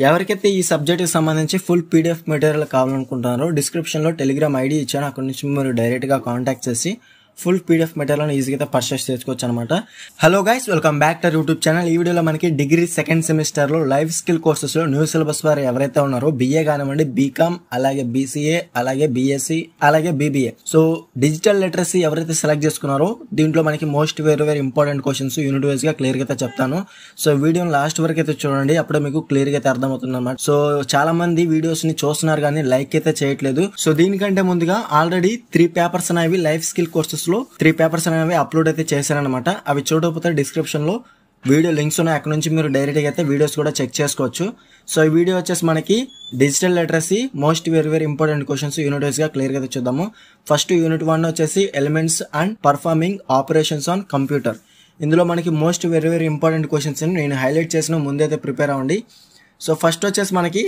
ఎవరికైతే ఈ సబ్జెక్ట్కి సంబంధించి ఫుల్ పీడిఎఫ్ మెటీరియల్ కావాలనుకుంటున్నారో డిస్క్రిప్షన్లో టెలిగ్రామ్ ఐడి ఇచ్చాను. అక్కడ నుంచి మీరు డైరెక్ట్గా కాంటాక్ట్ చేసి ఫుల్ పీడిఎఫ్ మెటీరియల్ ఈజీగా పర్చేస్ చేసుకోవచ్చు అనమాట. Hello guys, welcome back to YouTube channel. ఈ వీడియోలో మనకి డిగ్రీ సెకండ్ సెమిస్టర్లో లైఫ్ స్కిల్ కోర్సెస్లో న్యూ సిలబస్ వారు ఎవరైతే ఉన్నారో BA కానివ్వండి, బీకామ్, అలాగే BCA, అలాగే BSc, అలాగే BBA. సో డిజిటల్ లిటరసీ ఎవరైతే సెలెక్ట్ చేసుకున్నారో దీంట్లో మనకి most very important questions unit wise గా క్లియర్ గా అయితే చెప్తాను. సో వీడియోని లాస్ట్ వరకు అయితే చూడండి, అప్పుడే మీకు క్లియర్ గా అయితే అర్థమవుతుంది అనమాట. సో చాలా మంది వీడియోస్ ని చూస్తున్నారు కానీ లైక్ అయితే చేయట్లేదు. సో దీనికంటే ముందుగా ఆల్రెడీ 3 పేపర్స్ అనేవి లైఫ్ స్కిల్ కోర్సెస్ లో 3 పేపర్స్ అనేవి అప్లోడ్ అయితే చేశారనమాట. అవి చూడకపోతే డిస్క్రిప్షన్ లో వీడియో లింక్స్ ఉన్నాయి, అక్కడ నుంచి మీరు డైరెక్ట్ గా అయితే వీడియోస్ కూడా చెక్ చేసుకోవచ్చు. సో ఈ వీడియో వచ్చేసి మనకి digital literacy most very important questions unit wise గా క్లియర్ గా చూద్దాము. ఫస్ట్ యూనిట్ 1 వచ్చేసి elements and performing operations on computer. ఇందులో మనకి మోస్ట్ వెరీ ఇంపార్టెంట్ క్వశ్చన్స్ నేను హైలైట్ చేసిన ముందైతే ప్రిపేర్ అవ్వండి. సో ఫస్ట్ వచ్చేసి మనకి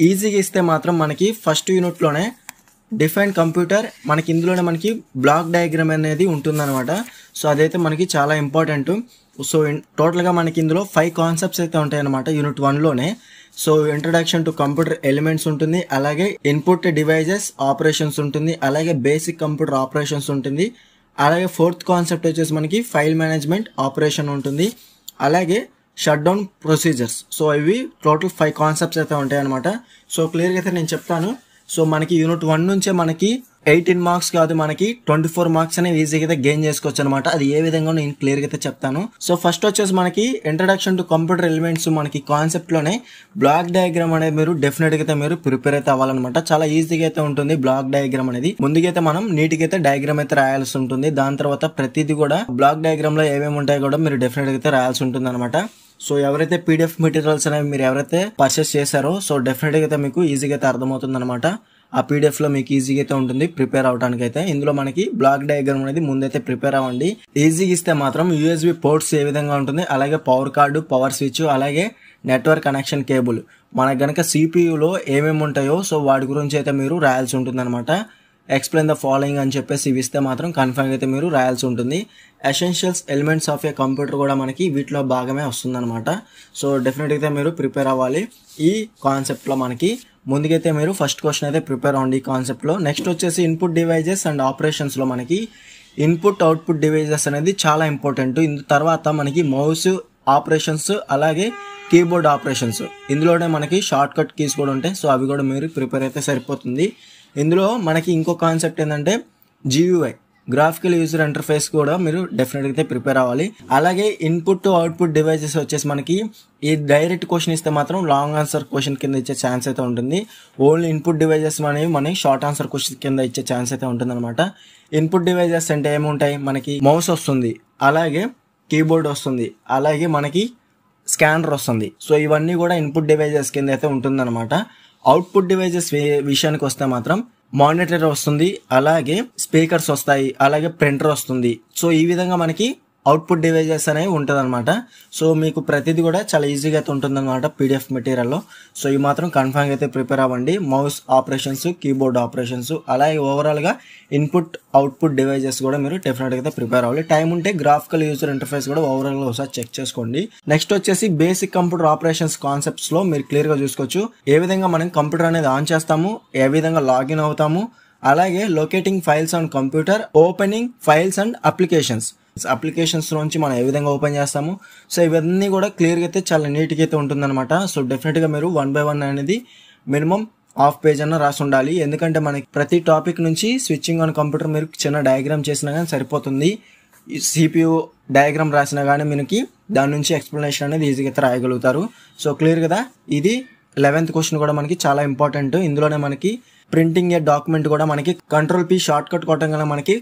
ఈజీగా ఇస్తే మాత్రం మనకి ఫస్ట్ యూనిట్ లోనే డిఫైన్ కంప్యూటర్, మనకి ఇందులోనే మనకి బ్లాక్ డయాగ్రామ్ అనేది ఉంటుందన్నమాట. సో అదైతే మనకి చాలా ఇంపార్టెంట్. సో టోటల్గా మనకి ఇందులో 5 కాన్సెప్ట్స్ అయితే ఉంటాయన్నమాట యూనిట్ 1లోనే. So introduction to computer elements ఉంటుంది, అలాగే ఇన్పుట్ డివైజెస్ ఆపరేషన్స్ ఉంటుంది, అలాగే బేసిక్ కంప్యూటర్ ఆపరేషన్స్ ఉంటుంది, అలాగే 4th కాన్సెప్ట్ వచ్చేసి మనకి ఫైల్ మేనేజ్మెంట్ ఆపరేషన్ ఉంటుంది, అలాగే షట్ డౌన్ ప్రొసీజర్స్. సో ఇవి టోటల్ 5 కాన్సెప్ట్స్ అయితే ఉంటాయి అనమాట. సో క్లియర్గా అయితే నేను చెప్తాను. సో మనకి యూనిట్ 1 నుంచే మనకి 18 మార్క్స్ కాదు, మనకి 24 మార్క్స్ అనేవి ఈజీగా అయితే గెయిన్ చేసుకోవచ్చు అనమాట. అది ఏ విధంగా నేను క్లియర్ గా అయితే చెప్తాను. సో ఫస్ట్ వచ్చేసి మనకి ఇంట్రడక్షన్ టు కంప్యూటర్ ఎలిమెంట్స్, మనకి కాన్సెప్ట్ లోనే బ్లాక్ డయాగ్రామ్ అనేది మీరు డెఫినెట్ గా అయితే మీరు ప్రిపేర్ అయితే అవ్వాలన్నమాట. చాలా ఈజీగా అయితే ఉంటుంది బ్లాక్ డయాగ్రామ్ అనేది. ముందుగా అయితే మనం నీట్ గా అయితే డయాగ్రామ్ అయితే రాయాల్సి ఉంటుంది. దాని తర్వాత ప్రతిదీ కూడా బ్లాక్ డయాగ్రామ్ లో ఏమేమి ఉంటాయో కూడా మీరు డెఫినెట్ గా అయితే రాయాల్సి ఉంటుంది అనమాట. సో ఎవరైతే పీడిఎఫ్ మెటీరియల్స్ అనేవి మీరు ఎవరైతే పర్చేస్ చేశారో సో డెఫినెట్ గా అయితే మీకు ఈజీగా అయితే అర్థమవుతుంది అనమాట. ఆ పీడిఎఫ్ లో మీకు ఈజీగా అయితే ఉంటుంది ప్రిపేర్ అవడానికి అయితే. ఇందులో మనకి బ్లాక్ డయాగ్రామ్ అనేది ముందైతే ప్రిపేర్ అవ్వండి. ఈజీగా ఇస్తే మాత్రం USB పోర్ట్స్ ఏ విధంగా ఉంటుంది, అలాగే పవర్ కార్డు, పవర్ స్విచ్, అలాగే నెట్వర్క్ కనెక్షన్ కేబుల్, మనకు గనక CPU లో ఏమేమి ఉంటాయో సో వాటి గురించి అయితే మీరు రాయాల్సి ఉంటుంది అనమాట. ఎక్స్ప్లెయిన్ ద ఫాలోయింగ్ అని చెప్పేసి ఇవి ఇస్తే మాత్రం కన్ఫర్మ్ అయితే మీరు రాయాల్సి ఉంటుంది. Essentials elements of A computer కూడా మనకి వీటిలో భాగమే వస్తుంది అనమాట. సో డెఫినెట్ అయితే మీరు ప్రిపేర్ అవ్వాలి ఈ కాన్సెప్ట్ లో. మనకి ముందుకైతే మీరు ఫస్ట్ క్వశ్చన్ అయితే ప్రిపేర్ అవ్వండి ఈ కాన్సెప్ట్ లో. నెక్స్ట్ వచ్చేసి ఇన్పుట్ డివైజెస్ అండ్ ఆపరేషన్స్ లో మనకి ఇన్పుట్ అవుట్పుట్ డివైజెస్ అనేది చాలా ఇంపార్టెంట్. తర్వాత మనకి మౌస్ ఆపరేషన్స్, అలాగే కీబోర్డ్ ఆపరేషన్స్, ఇందులోనే మనకి షార్ట్ కట్ కీస్ కూడా ఉంటాయి. సో అవి కూడా మీరు ప్రిపేర్ అయితే సరిపోతుంది. ఇందులో మనకి ఇంకో కాన్సెప్ట్ ఏంటంటే GUI, గ్రాఫికల్ యూజర్ ఇంటర్ఫేస్ కూడా మీరు డెఫినెట్గా అయితే ప్రిపేర్ అవ్వాలి. అలాగే ఇన్పుట్ టు అవుట్పుట్ డివైజెస్ వచ్చేసి మనకి ఈ డైరెక్ట్ క్వశ్చన్ ఇస్తే మాత్రం లాంగ్ ఆన్సర్ క్వశ్చన్ కింద ఇచ్చే ఛాన్స్ అయితే ఉంటుంది. ఓన్లీ ఇన్పుట్ డివైజెస్ అనేవి మనకి షార్ట్ ఆన్సర్ క్వశ్చన్ కింద ఇచ్చే ఛాన్స్ అయితే ఉంటుంది అనమాట. ఇన్పుట్ డివైజెస్ అంటే ఏముంటాయి, మనకి మౌస్ వస్తుంది, అలాగే కీబోర్డ్ వస్తుంది, అలాగే మనకి స్కానర్ వస్తుంది. సో ఇవన్నీ కూడా ఇన్పుట్ డివైజెస్ కింద అయితే ఉంటుంది అనమాట. అవుట్పుట్ డివైజెస్ విషయానికి వస్తే మాత్రం మానిటర్ వస్తుంది, అలాగే స్పీకర్స్ వస్తాయి, అలాగే ప్రింటర్ వస్తుంది. సో ఈ విధంగా మనకి అవుట్పుట్ డివైజెస్ అనేవి ఉంటుంది అనమాట. సో మీకు ప్రతిదీ కూడా చాలా ఈజీగా అయితే ఉంటుంది అనమాట పీడిఎఫ్ మెటీరియల్లో. సో ఇవి మాత్రం కన్ఫర్మ్ అయితే ప్రిపేర్ అవ్వండి. మౌస్ ఆపరేషన్స్, కీబోర్డ్ ఆపరేషన్స్, అలాగే ఓవరాల్ గా ఇన్పుట్ అవుట్పుట్ డివైజెస్ కూడా మీరు డెఫినెట్ గా ప్రిపేర్ అవ్వాలి. టైం ఉంటే గ్రాఫికల్ యూజర్ ఇంటర్ఫేస్ కూడా ఓవరాల్ గా ఒకసారి చెక్ చేసుకోండి. నెక్స్ట్ వచ్చేసి బేసిక్ కంప్యూటర్ ఆపరేషన్స్ కాన్సెప్ట్స్ లో మీరు క్లియర్ గా చూసుకోవచ్చు ఏ విధంగా మనం కంప్యూటర్ అనేది ఆన్ చేస్తాము, ఏ విధంగా లాగిన్ అవుతాము, అలాగే locating files on computer, opening files and applications నుంచి మనం ఏ విధంగా ఓపెన్ చేస్తాము. సో ఇవన్నీ కూడా క్లియర్గా అయితే చాలా నీట్గా అయితే ఉంటుందన్నమాట. సో డెఫినెట్గా మీరు 1 by 1 అనేది మినిమం హాఫ్ పేజ్ అన్న రాసి ఉండాలి. ఎందుకంటే మనకి ప్రతి టాపిక్ నుంచి స్విచ్చింగ్ ఆన్ కంప్యూటర్ మీరు చిన్న డయాగ్రామ్ చేసినా కానీ సరిపోతుంది. CPU డయాగ్రామ్ రాసినా కానీ మనకి దాని నుంచి ఎక్స్ప్లెనేషన్ అనేది ఈజీగా అయితే రాయగలుగుతారు. సో క్లియర్ కదా. ఇది 11th క్వశ్చన్ కూడా మనకి చాలా ఇంపార్టెంట్. ఇందులోనే మనకి ప్రింటింగ్ ఏ డాక్యుమెంట్ కూడా మనకి Ctrl+P షార్ట్ కట్ కొట్టగానే మనకి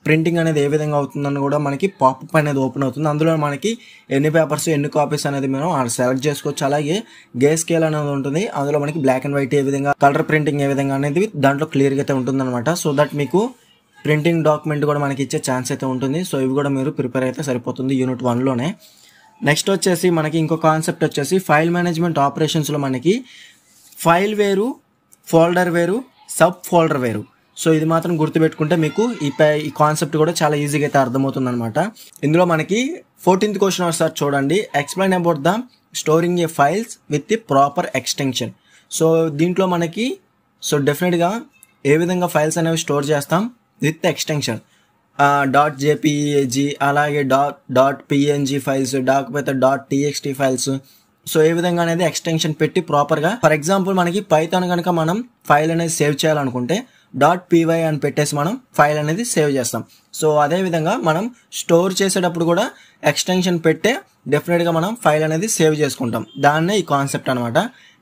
ప్రింటింగ్ అనేది ఏ విధంగా అవుతుందని కూడా మనకి పాపప్ అనేది ఓపెన్ అవుతుంది. అందులో మనకి ఎన్ని పేపర్స్, ఎన్ని కాపీస్ అనేది మనం సెలెక్ట్ చేసుకోవచ్చు. అలాగే గే స్కేల్ అనేది ఉంటుంది, అందులో మనకి బ్లాక్ అండ్ వైట్ ఏ విధంగా, కలర్ ప్రింటింగ్ ఏ విధంగా అనేది దాంట్లో క్లియర్గా అయితే ఉంటుంది అనమాట. సో దట్ మీకు ప్రింటింగ్ డాక్యుమెంట్ కూడా మనకి ఇచ్చే ఛాన్స్ అయితే ఉంటుంది. సో ఇవి కూడా మీరు ప్రిపేర్ అయితే సరిపోతుంది యూనిట్ 1లోనే. నెక్స్ట్ వచ్చేసి మనకి ఇంకో కాన్సెప్ట్ వచ్చేసి ఫైల్ మేనేజ్మెంట్ ఆపరేషన్స్ లో మనకి ఫైల్ వేరు, ఫోల్డర్ వేరు, సబ్ ఫోల్డర్ వేరు. సో ఇది మాత్రం గుర్తుపెట్టుకుంటే మీకు ఈ కాన్సెప్ట్ కూడా చాలా ఈజీగా అయితే అర్థమవుతుంది అనమాట. ఇందులో మనకి 14th క్వశ్చన్ ఒకసారి చూడండి. Explain about the storing A files with the proper extension. So దీంట్లో మనకి డెఫినెట్గా ఏ విధంగా ఫైల్స్ అనేవి స్టోర్ చేస్తాం విత్ ఎక్స్టెన్షన్. .jpeg అలాగే .png ఫైల్స్, లేకపోతే .txt ఫైల్స్. సో ఏ విధంగా అనేది ఎక్స్టెన్షన్ పెట్టి ప్రాపర్గా, ఫర్ ఎగ్జాంపుల్ మనకి పైథాన్ కనుక మనం ఫైల్ అనేది సేవ్ చేయాలనుకుంటే .py అని పెట్టేసి మనం ఫైల్ అనేది సేవ్ చేస్తాం. సో అదే విధంగా మనం స్టోర్ చేసేటప్పుడు కూడా ఎక్స్టెన్షన్ పెట్టే డెఫినెట్గా మనం ఫైల్ అనేది సేవ్ చేసుకుంటాం. దాన్నే ఈ కాన్సెప్ట్ అనమాట.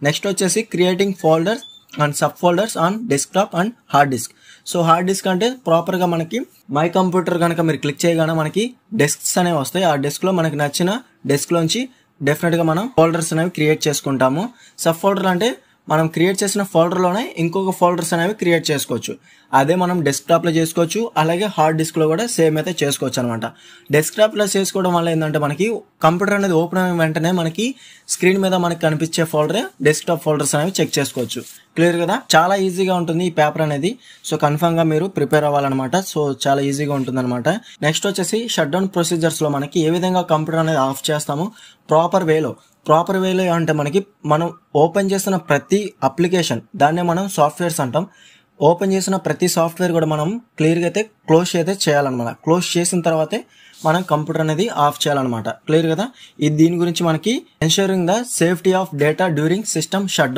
నెక్స్ట్ వచ్చేసి creating folders and sub folders on desktop and hard disk. So hard disk అంటే ప్రాపర్గా మనకి మై కంప్యూటర్ కనుక మీరు క్లిక్ చేయగానే మనకి డెస్క్స్ అనేవి వస్తాయి. ఆ డెస్క్లో మనకి నచ్చిన డెస్క్లోంచి డెఫినెట్గా మనం ఫోల్డర్స్ అనేవి క్రియేట్ చేసుకుంటాము. సబ్ ఫోల్డర్ అంటే మనం క్రియేట్ చేసిన ఫోల్డర్లోనే ఇంకొక ఫోల్డర్స్ అనేవి క్రియేట్ చేసుకోవచ్చు. అదే మనం డెస్క్టాప్లో చేసుకోవచ్చు, అలాగే హార్డ్ డిస్క్లో కూడా సేమ్ అయితే చేసుకోవచ్చు అనమాట. డెస్క్టాప్లో చేసుకోవడం వల్ల ఏంటంటే మనకి కంప్యూటర్ అనేది ఓపెన్ అయిన వెంటనే మనకి స్క్రీన్ మీద మనకి కనిపించే ఫోల్డరే డెస్క్టాప్ ఫోల్డర్స్ అనేవి చెక్ చేసుకోవచ్చు. క్లియర్ కదా? చాలా ఈజీగా ఉంటుంది ఈ పేపర్ అనేది. సో కన్ఫర్మ్గా మీరు ప్రిపేర్ అవ్వాలన్నమాట. సో చాలా ఈజీగా ఉంటుంది అనమాట. నెక్స్ట్ వచ్చేసి షట్ డౌన్ ప్రొసీజర్స్లో మనకి ఏ విధంగా కంప్యూటర్ అనేది ఆఫ్ చేస్తాము ప్రాపర్ వేలో అంటే మనకి మనం ఓపెన్ చేసిన ప్రతి అప్లికేషన్, దాన్నే మనం సాఫ్ట్వేర్స్ అంటాం. ఓపెన్ చేసిన ప్రతి సాఫ్ట్వేర్ కూడా మనం క్లియర్గా అయితే క్లోజ్ అయితే చేయాలన్నమాట. క్లోజ్ చేసిన తర్వాతే మనం కంప్యూటర్ అనేది ఆఫ్ చేయాలన్నమాట. క్లియర్ కదా? దీని గురించి మనకి ensuring the safety of data during system shut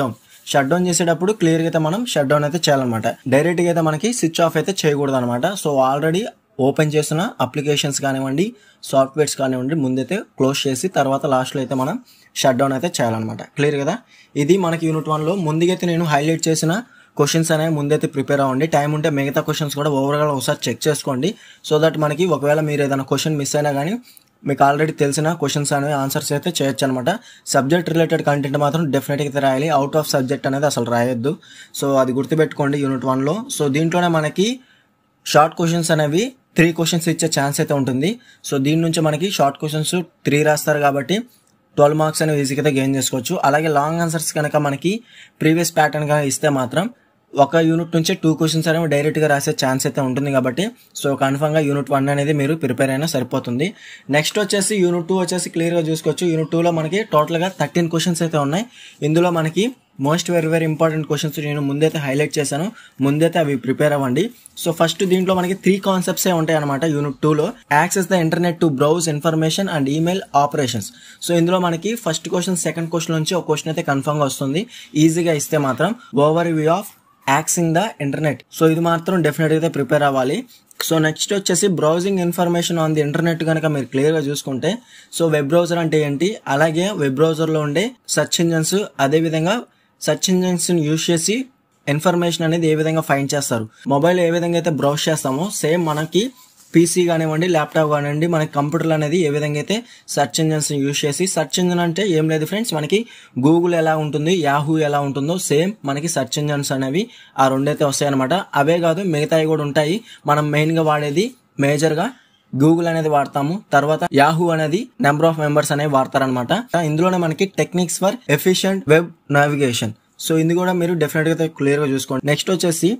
down చేసేటప్పుడు క్లియర్గా అయితే మనం షట్ డౌన్ అయితే చేయాలన్నమాట. డైరెక్ట్గా అయితే మనకి స్విచ్ ఆఫ్ అయితే చేయకూడదు అనమాట. సో ఆల్రెడీ ఓపెన్ చేసిన అప్లికేషన్స్ కానివ్వండి, సాఫ్ట్వేర్స్ కానివ్వండి, ముందైతే క్లోజ్ చేసి తర్వాత లాస్ట్లో అయితే మనం షట్ డౌన్ అయితే చేయాలన్నమాట. క్లియర్ కదా? ఇది మనకి యూనిట్ 1లో ముందుగైతే నేను హైలైట్ చేసిన క్వశ్చన్స్ అనేవి ముందైతే ప్రిపేర్ అవ్వండి. టైం ఉంటే మిగతా క్వశ్చన్స్ కూడా ఓవర్గా ఒకసారి చెక్ చేసుకోండి. సో దట్ మనకి ఒకవేళ మీరు ఏదైనా క్వశ్చన్ మిస్ అయినా కానీ మీకు ఆల్రెడీ తెలిసిన క్వశ్చన్స్ అనేవి ఆన్సర్స్ అయితే చేయొచ్చు అనమాట. సబ్జెక్ట్ రిలేటెడ్ కంటెంట్ మాత్రం డెఫినెట్గా అయితే రాయాలి. అవుట్ ఆఫ్ సబ్జెక్ట్ అనేది అసలు రాయొద్దు. సో అది గుర్తుపెట్టుకోండి యూనిట్ 1లో. సో దీంట్లోనే మనకి షార్ట్ క్వశ్చన్స్ అనేవి 3 క్వశ్చన్స్ ఇచ్చే ఛాన్స్ అయితే ఉంటుంది. సో దీని నుంచి మనకి షార్ట్ క్వశ్చన్స్ 3 రాస్తారు కాబట్టి 12 మార్క్స్ అనేవి ఈజీగా అయితే గెయిన్ చేసుకోవచ్చు. అలాగే లాంగ్ ఆన్సర్స్ కనుక మనకి ప్రీవియస్ ప్యాటర్న్ గా ఇస్తే మాత్రం ఒక యూనిట్ నుంచి 2 క్వశ్చన్స్ అనేవి డైరెక్ట్గా రాసే ఛాన్స్ అయితే ఉంటుంది కాబట్టి సో కన్ఫర్మ్గా యూనిట్ 1 అనేది మీరు ప్రిపేర్ అయినా సరిపోతుంది. నెక్స్ట్ వచ్చేసి యూనిట్ 2 వచ్చేసి క్లియర్గా చూసుకోవచ్చు. యూనిట్ 2లో మనకి టోటల్గా 13 క్వశ్చన్స్ అయితే ఉన్నాయి. ఇందులో మనకి మోస్ట్ వెరీ ఇంపార్టెంట్ క్వశ్చన్స్ నేను ముందైతే హైలైట్ చేశాను. ముందైతే అవి ప్రిపేర్ అవ్వండి. సో ఫస్ట్ దీంట్లో మనకి 3 కాన్సెప్ట్సే ఉంటాయి అనమాట యూనిట్ 2లో. Access the internet to browse information and email operations. So ఇందులో మనకి ఫస్ట్ క్వశ్చన్, సెకండ్ క్వశ్చన్ నుంచి ఒక క్వశ్చన్ అయితే కన్ఫర్మ్గా వస్తుంది. ఈజీగా ఇస్తే మాత్రం overview of accessing the internet. So ఇది మాత్రం డెఫినెట్గా అయితే ప్రిపేర్ అవ్వాలి. సో నెక్స్ట్ వచ్చేసి browsing information on the internet కనుక మీరు క్లియర్గా చూసుకుంటే సో వెబ్ బ్రౌజర్ అంటే ఏంటి, అలాగే వెబ్ బ్రౌజర్లో ఉండే సెర్చ్ ఇంజన్స్, అదేవిధంగా సెర్చ్ ఇంజన్స్ని యూజ్ చేసి ఇన్ఫర్మేషన్ అనేది ఏ విధంగా ఫైండ్ చేస్తారు, మొబైల్ ఏ విధంగా అయితే బ్రౌజ్ చేస్తామో సేమ్ మనకి పీసీ కానివ్వండి, ల్యాప్టాప్ కానివ్వండి, మనకి కంప్యూటర్లు అనేది ఏ విధంగా అయితే సెర్చ్ ఇంజన్స్ యూజ్ చేసి, సెర్చ్ ఇంజన్ అంటే ఏం లేదు ఫ్రెండ్స్, మనకి గూగుల్ ఎలా ఉంటుంది, యాహూ ఎలా ఉంటుందో సేమ్ మనకి సెర్చ్ ఇంజన్స్ అనేవి ఆ రెండైతే వస్తాయి అనమాట. అవే కాదు మిగతావి కూడా ఉంటాయి. మనం మెయిన్గా వాడేది మేజర్గా గూగుల్ అనేది వాడతాము, తర్వాత యాహూ అనేది నెంబర్ ఆఫ్ మెంబర్స్ అనేవి వాడతారనమాట. ఇందులోనే మనకి techniques for efficient web navigation. So ఇది కూడా మీరు డెఫినెట్గా అయితే క్లియర్గా చూసుకోండి. నెక్స్ట్ వచ్చేసి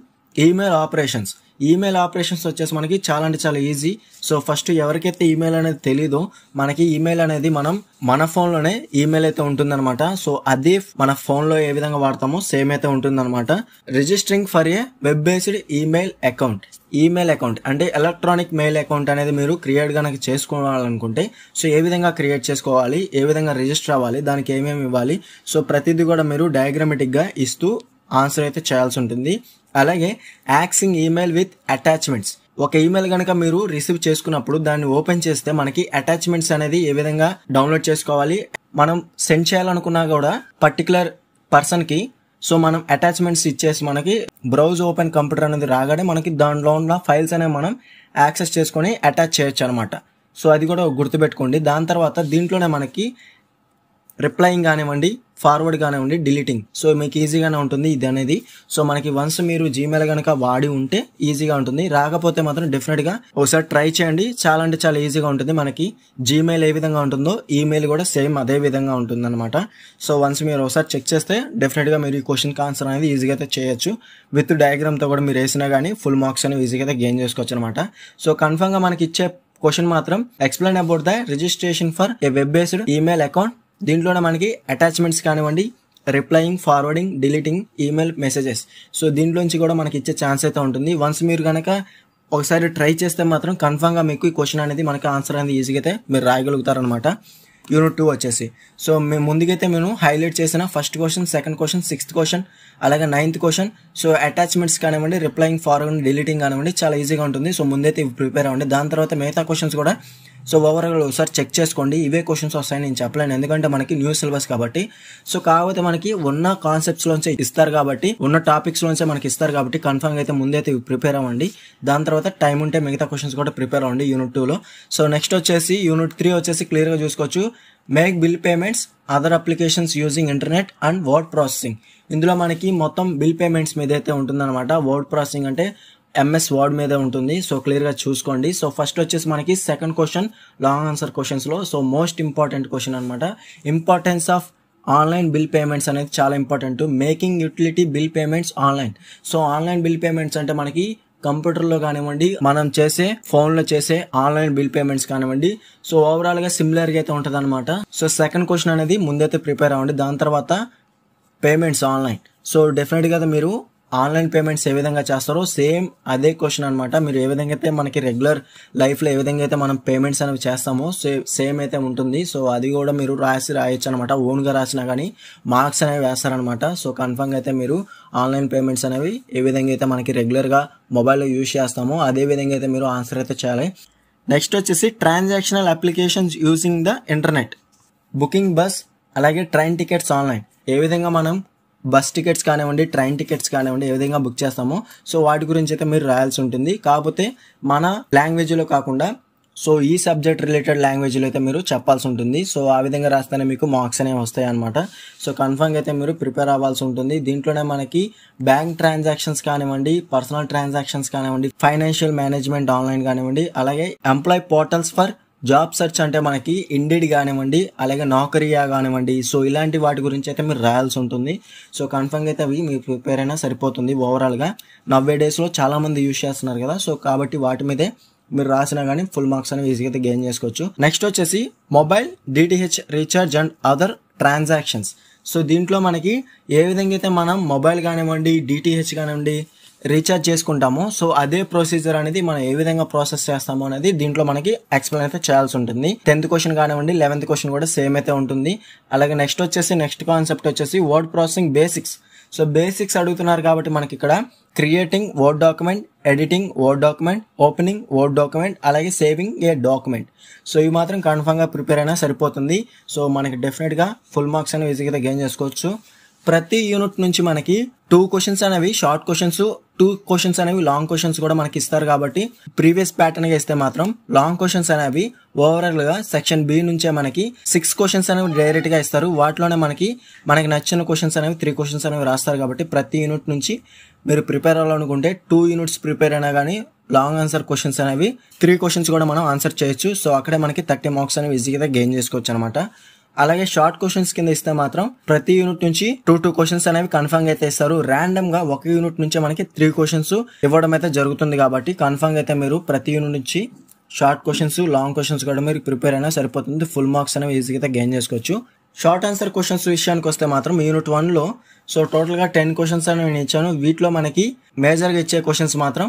ఈమెయిల్ ఆపరేషన్స్. ఈమెయిల్ ఆపరేషన్స్ వచ్చేసి మనకి చాలా అంటే చాలా ఈజీ. సో ఫస్ట్ ఎవరికైతే ఈమెయిల్ అనేది తెలీదో, మనకి ఈమెయిల్ అనేది మనం మన ఫోన్లోనే ఈమెయిల్ అయితే ఉంటుందన్నమాట. సో అదే మన ఫోన్లో ఏ విధంగా వాడతామో సేమ్ అయితే ఉంటుందన్నమాట. Registering for a web based email account. Email account అంటే ఎలక్ట్రానిక్ మెయిల్ అకౌంట్ అనేది మీరు క్రియేట్ కనుక చేసుకోవాలనుకుంటే సో ఏ విధంగా క్రియేట్ చేసుకోవాలి, ఏ విధంగా రిజిస్టర్ అవ్వాలి, దానికి ఏమేమి ఇవ్వాలి, సో ప్రతిదీ కూడా మీరు డయాగ్రామెటిక్గా ఇస్తూ ఆన్సర్ అయితే చేయాల్సి ఉంటుంది. అలాగే యాక్సింగ్ ఈమెయిల్ విత్ అటాచ్మెంట్స్. ఒక ఈమెయిల్ కనుక మీరు రిసీవ్ చేసుకున్నప్పుడు దాన్ని ఓపెన్ చేస్తే మనకి అటాచ్మెంట్స్ అనేది ఏ విధంగా డౌన్లోడ్ చేసుకోవాలి, మనం సెండ్ చేయాలనుకున్నా కూడా పర్టికులర్ పర్సన్కి సో మనం అటాచ్మెంట్స్ ఇచ్చేసి మనకి బ్రౌజ్ ఓపెన్ కంప్యూటర్ అనేది రాగానే మనకి దాంట్లో ఉన్న ఫైల్స్ అనేవి మనం యాక్సెస్ చేసుకొని అటాచ్ చేయొచ్చు అనమాట. సో అది కూడా గుర్తుపెట్టుకోండి. దాని తర్వాత దీంట్లోనే మనకి రిప్లైయింగ్ కానివ్వండి, ఫార్వర్డ్ కానివ్వండి, డిలీటింగ్. సో మీకు ఈజీగానే ఉంటుంది ఇది అనేది. సో మనకి వన్స్ మీరు జీమెయిల్ కనుక వాడి ఉంటే ఈజీగా ఉంటుంది, రాకపోతే మాత్రం డెఫినెట్గా ఒకసారి ట్రై చేయండి. చాలా అంటే చాలా ఈజీగా ఉంటుంది. మనకి జీమెయిల్ ఏ విధంగా ఉంటుందో ఈమెయిల్ కూడా సేమ్ అదే విధంగా ఉంటుంది అనమాట. సో వన్స్ మీరు ఒకసారి చెక్ చేస్తే డెఫినెట్గా మీరు ఈ క్వశ్చన్కి ఆన్సర్ అనేది ఈజీగా అయితే చేయొచ్చు. విత్ డయాగ్రామ్తో కూడా మీరు వేసినా కానీ ఫుల్ మార్క్స్ అనేవి ఈజీగా అయితే గెయిన్ చేసుకోవచ్చు అనమాట. సో కన్ఫర్మ్గా మనకి ఇచ్చే క్వశ్చన్ మాత్రం explain about the registration for a web based email account దీంట్లోనే మనకి అటాచ్మెంట్స్ కానివ్వండి, replying, forwarding, deleting email messages. So దీంట్లోంచి కూడా మనకి ఇచ్చే ఛాన్స్ అయితే ఉంటుంది. వన్స్ మీరు కనుక ఒకసారి ట్రై చేస్తే మాత్రం కన్ఫామ్గా మీకు ఈ క్వశ్చన్ అనేది మనకి ఆన్సర్ అనేది ఈజీగా అయితే మీరు రాయగలుగుతారనమాట. యూనిట్ 2 వచ్చేసి సో మేము ముందుకైతే మేము హైలైట్ చేసిన first question, second question, 6th question, అలాగే 9th క్వశ్చన్. సో అటాచ్మెంట్స్ కానివ్వండి, రిప్లయింగ్, ఫార్వర్డింగ్, డిలీటింగ్ కానివ్వండి చాలా ఈజీగా ఉంటుంది. సో ముందైతే ఇవి ప్రిపేర్ అవ్వండి. దాని తర్వాత మిగతా క్వశ్చన్స్ కూడా సో ఓవరాల్ ఒకసారి చెక్ చేసుకోండి. ఇవే క్వశ్చన్స్ వస్తాయని నేను చెప్పలేను, ఎందుకంటే మనకి న్యూ సిలబస్ కాబట్టి. సో కాకపోతే మనకి ఉన్న కాన్సెప్ట్స్లోంచే ఇస్తారు కాబట్టి, ఉన్న టాపిక్స్లోంచే మనకి ఇస్తారు కాబట్టి కన్ఫర్మ్గా అయితే ముందైతే ప్రిపేర్ అవ్వండి. దాని తర్వాత టైం ఉంటే మిగతా క్వశ్చన్స్ కూడా ప్రిపేర్ అవ్వండి యూనిట్ 2లో. సో నెక్స్ట్ వచ్చేసి యూనిట్ 3 వచ్చేసి క్లియర్గా చూసుకోవచ్చు. Make bill payments, other applications using internet and word processing. ఇందులో మనకి మొత్తం బిల్ పేమెంట్స్ మీద అయితే ఉంటుందన్నమాట. వర్డ్ ప్రాసెసింగ్ అంటే MS వర్డ్ మీద ఉంటుంది. సో క్లియర్గా చూసుకోండి. సో ఫస్ట్ వచ్చేసి మనకి సెకండ్ క్వశ్చన్ లాంగ్ ఆన్సర్ క్వశ్చన్స్లో సో మోస్ట్ ఇంపార్టెంట్ క్వశ్చన్ అనమాట. Importance of online bill payments అనేది చాలా important. Making utility bill payments online. So online bill payments అంటే మనకి కంప్యూటర్లో కానివ్వండి, మనం చేసే ఫోన్లో చేసే ఆన్లైన్ బిల్ పేమెంట్స్ కానివ్వండి. సో ఓవరాల్గా సిమిలర్గా అయితే ఉంటుంది అనమాట. సో సెకండ్ క్వశ్చన్ అనేది ముందైతే ప్రిపేర్ అవ్వండి. దాని తర్వాత పేమెంట్స్ ఆన్లైన్. సో డెఫినెట్గా మీరు ఆన్లైన్ పేమెంట్స్ ఏ విధంగా చేస్తారో సేమ్ అదే క్వశ్చన్ అనమాట. మీరు ఏ విధంగా అయితే మనకి రెగ్యులర్ లైఫ్లో ఏ విధంగా అయితే మనం పేమెంట్స్ అనేవి చేస్తామో సేమ్ అయితే ఉంటుంది. సో అది కూడా మీరు రాయొచ్చు అనమాట. ఓన్గా రాసినా కానీ మార్క్స్ అనేవి వేస్తారనమాట. సో కన్ఫర్మ్గా అయితే మీరు ఆన్లైన్ పేమెంట్స్ అనేవి ఏ విధంగా అయితే మనకి రెగ్యులర్గా మొబైల్లో యూజ్ చేస్తామో అదే విధంగా అయితే మీరు ఆన్సర్ అయితే చేయాలి. నెక్స్ట్ వచ్చేసి transactional applications using the internet, booking bus, అలాగే ట్రైన్ టికెట్స్ ఆన్లైన్. ఏ విధంగా మనం బస్ టికెట్స్ కానివ్వండి, ట్రైన్ టికెట్స్ కానివ్వండి ఏ విధంగా బుక్ చేస్తామో సో వాటి గురించి అయితే మీరు రాయాల్సి ఉంటుంది. కాకపోతే మన లాంగ్వేజ్లో కాకుండా సో ఈ సబ్జెక్ట్ రిలేటెడ్ లాంగ్వేజ్లో అయితే మీరు చెప్పాల్సి ఉంటుంది. సో ఆ విధంగా రాస్తేనే మీకు మార్క్స్ అనేవి వస్తాయి అనమాట. సో కన్ఫర్మ్గా అయితే మీరు ప్రిపేర్ అవ్వాల్సి ఉంటుంది. దీంట్లోనే మనకి బ్యాంక్ ట్రాన్సాక్షన్స్ కానివ్వండి, పర్సనల్ ట్రాన్సాక్షన్స్ కానివ్వండి, ఫైనాన్షియల్ మేనేజ్మెంట్ ఆన్లైన్ కానివ్వండి, అలాగే employ portals for job search అంటే మనకి ఇండిడ్ కానివ్వండి, అలాగే నౌకరియా కానివ్వండి. సో ఇలాంటి వాటి గురించి అయితే మీరు రాయాల్సి ఉంటుంది. సో కన్ఫర్మ్గా అయితే అవి మీరు ప్రిపేర్ అయినా సరిపోతుంది. ఓవరాల్గా నవ్వే డేస్లో చాలామంది యూజ్ చేస్తున్నారు కదా, సో కాబట్టి వాటి మీదే మీరు రాసినా కానీ ఫుల్ మార్క్స్ అనేవి ఈజీగా అయితే గెయిన్ చేసుకోవచ్చు. నెక్స్ట్ వచ్చేసి mobile DTH recharge and other transactions. So దీంట్లో మనకి ఏ విధంగా అయితే మనం మొబైల్ కానివ్వండి, DTH కానివ్వండి రీఛార్జ్ చేసుకుంటామో సో అదే ప్రొసీజర్ అనేది మనం ఏ విధంగా ప్రాసెస్ చేస్తామో అనేది దీంట్లో మనకి ఎక్స్ప్లెయిన్ అయితే చేయాల్సి ఉంటుంది. 10th క్వశ్చన్ కానివ్వండి, 11th క్వశ్చన్ కూడా సేమ్ అయితే ఉంటుంది. అలాగే నెక్స్ట్ కాన్సెప్ట్ వచ్చేసి word processing basics. So basics అడుగుతున్నారు కాబట్టి మనకి ఇక్కడ creating word document, editing word document, opening word document, అలాగే సేవింగ్ ఏ డాక్యుమెంట్. సో ఇవి మాత్రం కన్ఫర్మ్గా ప్రిపేర్ అయినా సరిపోతుంది. సో మనకి డెఫినెట్గా ఫుల్ మార్క్స్ అనేవి ఈజీగా గెయిన్ చేసుకోవచ్చు. ప్రతి యూనిట్ నుంచి మనకి 2 క్వశ్చన్స్ అనేవి షార్ట్ క్వశ్చన్స్, 2 క్వశ్చన్స్ అనేవి లాంగ్ క్వశ్చన్స్ కూడా మనకి ఇస్తారు. కాబట్టి ప్రీవియస్ ప్యాటర్న్ గా ఇస్తే మాత్రం లాంగ్ క్వశ్చన్స్ అనేవి ఓవరాల్ గా సెక్షన్ B నుంచే మనకి 6 క్వశ్చన్స్ అనేవి డైరెక్ట్ గా ఇస్తారు. వాటిలోనే మనకి నచ్చిన క్వశ్చన్స్ అనేవి 3 క్వశ్చన్స్ అనేవి రాస్తారు. కాబట్టి ప్రతి యూనిట్ నుంచి మీరు ప్రిపేర్ అవ్వాలనుకుంటే 2 యూనిట్స్ ప్రిపేర్ అయినా కానీ లాంగ్ ఆన్సర్ క్వశ్చన్స్ అనేవి 3 క్వశ్చన్స్ కూడా మనం ఆన్సర్ చేయొచ్చు. సో అక్కడే మనకి 30 మార్క్స్ అనేవి ఈజీగా గెయిన్ చేసుకోవచ్చు అనమాట. అలాగే షార్ట్ క్వశ్చన్స్ కింద ఇస్తే మాత్రం ప్రతి యూనిట్ నుంచి 2 క్వశ్చన్స్ అనేవి కన్ఫర్మ్ గా అయితే ఇస్తారు. ర్యాండమ్ గా ఒక యూనిట్ నుంచే మనకి 3 క్వశ్చన్స్ ఇవ్వడం అయితే జరుగుతుంది. కాబట్టి కన్ఫర్మ్ గా అయితే మీరు ప్రతి యూనిట్ నుంచి షార్ట్ క్వశ్చన్స్, లాంగ్ క్వశ్చన్స్ కూడా మీరు ప్రిపేర్ అయినా సరిపోతుంది. ఫుల్ మార్క్స్ అనేవి ఈజీగా అయితే గెయిన్ చేసుకోవచ్చు. షార్ట్ ఆన్సర్ క్వశ్చన్స్ విషయానికి వస్తే మాత్రం యూనిట్ 1లో సో టోటల్ గా 10 క్వశ్చన్స్ అనేవి నేను ఇచ్చాను. వీటిలో మనకి మేజర్ గా ఇచ్చే క్వశ్చన్స్ మాత్రం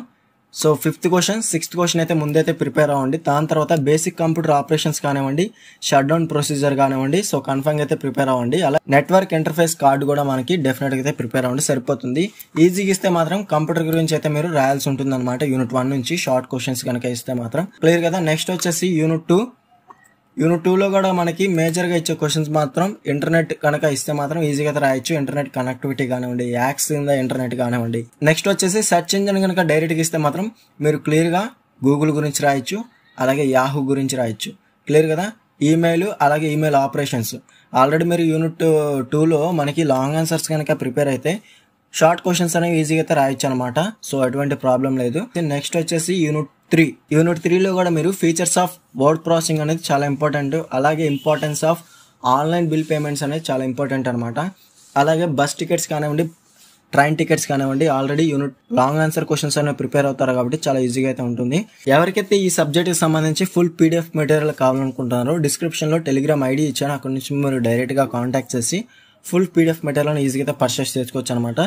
so 5th question, 6th question అయితే ముందైతే ప్రిపేర్ అవ్వండి. దాని తర్వాత బేసిక్ కంప్యూటర్ ఆపరేషన్స్ కానివ్వండి, షట్ డౌన్ ప్రొసీజర్ కానివ్వండి, సో కన్ఫర్మ్ అయితే ప్రిపేర్ అవ్వండి. అలా నెట్వర్క్ ఇంటర్ఫేస్ కార్డు కూడా మనకి డెఫినెట్ గా అయితే ప్రిపేర్ అవ్వండి, సరిపోతుంది. ఈజీగా ఇస్తే మాత్రం కంప్యూటర్ గురించి అయితే మీరు రాయాల్సి ఉంటుంది అనమాట. యూనిట్ 1 నుంచి షార్ట్ క్వశ్చన్స్ కనుక ఇస్తే మాత్రం క్లియర్ కదా. నెక్స్ట్ వచ్చేసి యూనిట్ 2లో కూడా మనకి మేజర్గా ఇచ్చే క్వశ్చన్స్ మాత్రం ఇంటర్నెట్ కనుక ఇస్తే మాత్రం ఈజీగా రాయొచ్చు. ఇంటర్నెట్ కనెక్టివిటీ కానివ్వండి, యాక్స్ ఇన్ ద ఇంటర్నెట్ కానివ్వండి. నెక్స్ట్ వచ్చేసి సెర్చ్ ఇంజిన్ కనుక డైరెక్ట్గా ఇస్తే మాత్రం మీరు క్లియర్గా గూగుల్ గురించి రాయొచ్చు, అలాగే యాహూ గురించి రాయొచ్చు. క్లియర్ కదా. ఈమెయిల్, అలాగే ఈమెయిల్ ఆపరేషన్స్. ఆల్రెడీ మీరు యూనిట్ 2లో మనకి లాంగ్ ఆన్సర్స్ కనుక ప్రిపేర్ అయితే షార్ట్ క్వశ్చన్స్ అనేవి ఈజీగా అయితే రాయొచ్చు అనమాట. సో ఎటువంటి ప్రాబ్లం లేదు. నెక్స్ట్ వచ్చేసి యూనిట్ 3లో కూడా మీరు ఫీచర్స్ ఆఫ్ వర్డ్ ప్రాసెసింగ్ అనేది చాలా ఇంపార్టెంట్. అలాగే importance of online bill payments అనేది చాలా ఇంపార్టెంట్ అనమాట. అలాగే బస్ టికెట్స్ కానివ్వండి, ట్రైన్ టికెట్స్ కానివ్వండి, already unit long answer questions అనేవి ప్రిపేర్ అవుతారు కాబట్టి చాలా ఈజీగా అయితే ఉంటుంది. ఎవరికైతే ఈ సబ్జెక్ట్ కి సంబంధించి ఫుల్ పీడిఎఫ్ మెటీరియల్ కావాలనుకుంటున్నారో డిస్క్రిప్షన్ లో టెలిగ్రామ్ ఐడి ఇచ్చాను, అక్కడ నుంచి మీరు డైరెక్ట్ గా కాంటాక్ట్ చేసి ఫుల్ పీడిఎఫ్ మెటీరియల్ ఈజీగా అయితే పర్చేస్ చేసుకోవచ్చు అనమాట.